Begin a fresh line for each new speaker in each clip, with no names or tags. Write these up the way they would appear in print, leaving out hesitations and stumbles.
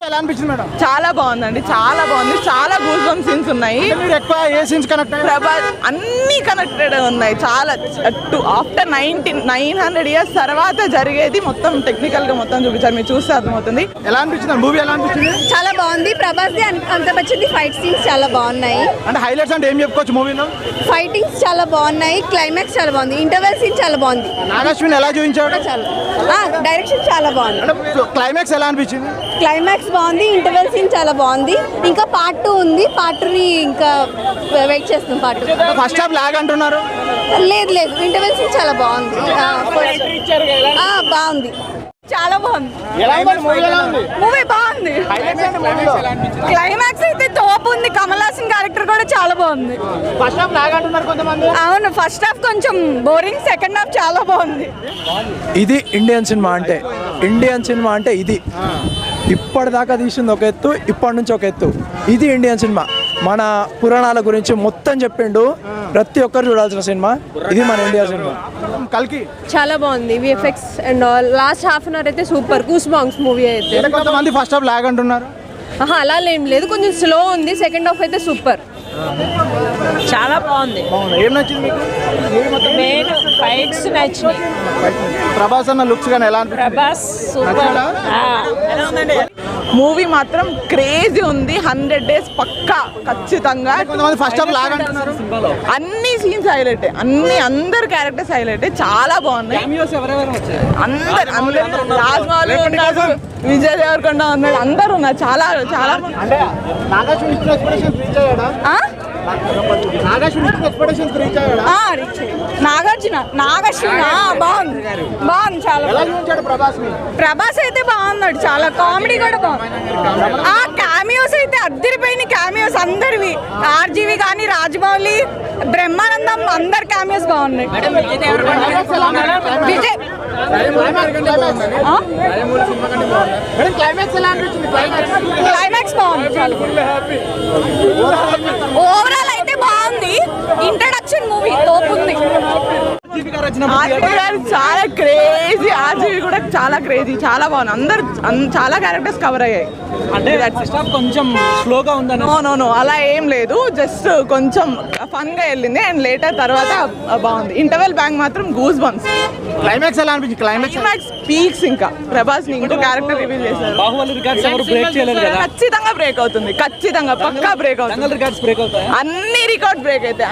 ఎలా అనిపించింది మేడం?
చాలా బాగుందండి, చాలా బాగుంది. చాలా గూస్ బంప్ సీన్స్ ఉన్నాయి.
మీరు ఎక్కువ ఏ సీన్స్ కనెక్ట్ అయ్యారు?
ప్రభాస్ అన్ని కనెక్టెడ్ ఉన్నాయి. చాలా ఆఫ్టర్ 900 years తర్వాత జరిగేది మొత్తం టెక్నికల్ గా మొత్తం చూపించారు. మీరు చూస్తే అర్థమవుతుంది.
ఎలా అనిపించింది మూవీ? ఎలా అనిపించింది?
చాలా బాగుంది. ప్రభాస్ ది అంత వచ్చింది. ఫైట్ సీన్స్ చాలా బాగున్నాయి.
అంటే హైలైట్స్ అంటే ఏం చెప్పుకోవచ్చు మూవీలో?
ఫైటింగ్స్ చాలా బాగున్నాయి. క్లైమాక్స్ చాలా బాగుంది. ఇంటర్వెల్ సీన్ చాలా బాగుంది.
నాగశ్విన్ ఎలా చూపించాడు?
డైరెక్షన్ చాలా బాగుంది.
క్లైమాక్స్ ఎలా అనిపించింది?
క్లైమాక్స్ బాగుంది. ఇంటర్వెల్ సీన్ చాలా బాగుంది. ఇంకా పార్ట్ 2 ఉంది. పార్ట్ 2 ఇంకా వెయిట్ చేస్తున్నాం. పార్ట్ 2
ఫస్ట్ హాఫ్ లాగ్ అంటున్నారు.
లేదు ఇంటర్వెల్ సీన్ చాలా బాగుంది. బాగుంది, చాలా బాగుంది. మూవీ బాగుంది. క్లైమాక్స్ అయితే తోపు ఉంది. కమల్ హాసన్ క్యారెక్టర్ కూడా చాలా బాగుంది.
ఫస్ట్ హాఫ్ లాగ్ అంటున్నారు కొంతమంది.
అవును, ఫస్ట్ హాఫ్ కొంచెం బోరింగ్. సెకండ్ హాఫ్ చాలా బాగుంది.
ఇది ఇండియన్ సినిమా అంటే. ఇండియన్ సినిమా అంటే ఇది. ఇప్పటిదాకా తీసింది ఒక ఎత్తు, ఇప్పటి నుంచి ఒక ఎత్తు. ఇది ఇండియన్ సినిమా. మన పురాణాల గురించి మొత్తం చెప్పిండు. ప్రతి ఒక్కరు చూడాల్సిన సినిమా ఇది, మన ఇండియా సినిమా.
కల్కి
చాలా బాగుంది. VFX and all. Last half an hour అయితే సూపర్. గూస్ బాంగ్స్ మూవీ అయితే.
కొంతమంది ఫస్ట్ హాఫ్ లాగ్ అంటున్నారు.
అలా ఏం లేదు, కొంచెం స్లో ఉంది. సెకండ్ హాఫ్ అయితే సూపర్.
చాలా బాగుంది.
ఏం నచ్చింది మీకు?
మెయిన్ ఫైట్స్ నచ్చినాయి.
ప్రభాస్ అన్న లుక్స్ కానీ ఎలా అనిపించింది?
ప్రభాస్ సూపర్.
మూవీ మాత్రం క్రేజీ ఉంది. 100 days పక్కా ఖచ్చితంగా.
కొంతమంది ఫస్ట్ హాఫ్ లాగ్ అంటున్నారు.
అన్ని సీన్స్ హైలైట్, అందరు క్యారెక్టర్స్ హైలైట్. చాలా బాగున్నాయి. అందరు రాజమౌళి ఉన్నారు, విజయ్ దేవరకొండ ఉన్నాడు, అందరు ఉన్నారు. చాలా చాలా
అంటే నాగార్జున ఇచ్చిన ఎక్స్పెక్టేషన్స్ రీచ్ అయ్యాడా? నాగార్జున ఇచ్చిన ఎక్స్పెక్టేషన్స్ రీచ్ అయ్యాడా?
నాగార్జున బాగుంది. చాలా
ఎలా చూపించాడు ప్రభాస్ ని?
ప్రభాస్ అయితే బాగున్నాడు. చాలా కామెడీ కూడా బాగుంది. క్యామియోస్ అయితే అద్దరిపోయిన క్యామియోస్ అందరివి. ఆర్జీవి కానీ, రాజమౌళి, బ్రహ్మానందం, అందరు క్యామియోస్ బాగున్నాయి. విజయ్ క్లైమాక్స్ బాగుంది. ఓవరాల్ అయితే బాగుంది. ఇంట్రడక్షన్ మూవీ తోపుంది.
చాలా క్రేజీ. ఆర్జీవి కూడా చాలా క్రేజీ, చాలా బాగుంది. అందరు చాలా క్యారెక్టర్స్ కవర్ అయ్యాయి.
అంటే కొంచెం స్లోగా ఉందని.
నో అలా ఏం లేదు. జస్ట్ కొంచెం ఫన్ గా వెళ్ళింది. అండ్ లేటర్ తర్వాత బాగుంది. ఇంటర్వెల్ బ్యాంక్ మాత్రం గూస్ బంప్స్.
క్లైమాక్స్ ఎలా అనిపించింది?
Climax peaks. ఇంకా ప్రభాస్ ని ఇంకో క్యారెక్టర్ రివీల్ చేశారు.
బాహుబలి రికార్డ్స్ ఎవరు బ్రేక్ చేయలేదు కదా.
ఖచ్చితంగా బ్రేక్ అవుతుంది. ఖచ్చితంగా పక్కా బ్రేక్ అవుతుంది.
రికార్డ్స్ బ్రేక్ అవుతాయి.
అన్ని రికార్డ్ బ్రేక్ అయితే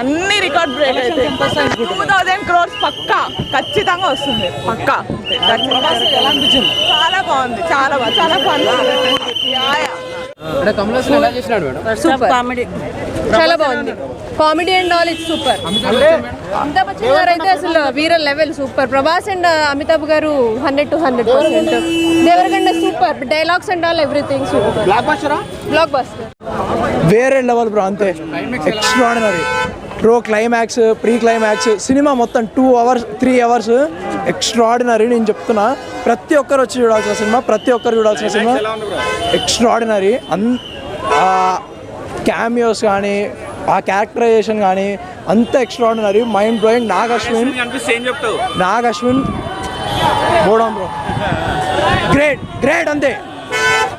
2000 crores పక్కా ఖచ్చితంగా వస్తుంది. పక్కా.
ఎలా అనిపించింది?
చాలా బాగుంది. చాలా ఫన్.
Super comedy. చాలా బాగుంది. Comedy and all it's super. Amitabh Bachchan garu అయితే అసలు వీర level super. Prabhas and Amitabh garu 100 to 100%. Deverakonda super. Dialogues and all everything super. Blockbuster.
వేరే లెవెల్ బ్రో. అంతే extraordinary bro. Climax, pre climax, సినిమా మొత్తం 2 hours 3 hours ఎక్స్ట్రాడినరీ. నేను చెప్తున్నా, ప్రతి ఒక్కరు వచ్చి చూడాల్సిన సినిమా. ఎక్స్ట్రాడినరీ. క్యామియోస్ కానీ, ఆ క్యారెక్టరైజేషన్ కానీ అంత ఎక్స్ట్రాడినరీ, మైండ్ బ్లోయింగ్. నాగశ్విన్ పోవడం బ్రో. గ్రేట్ అంతే.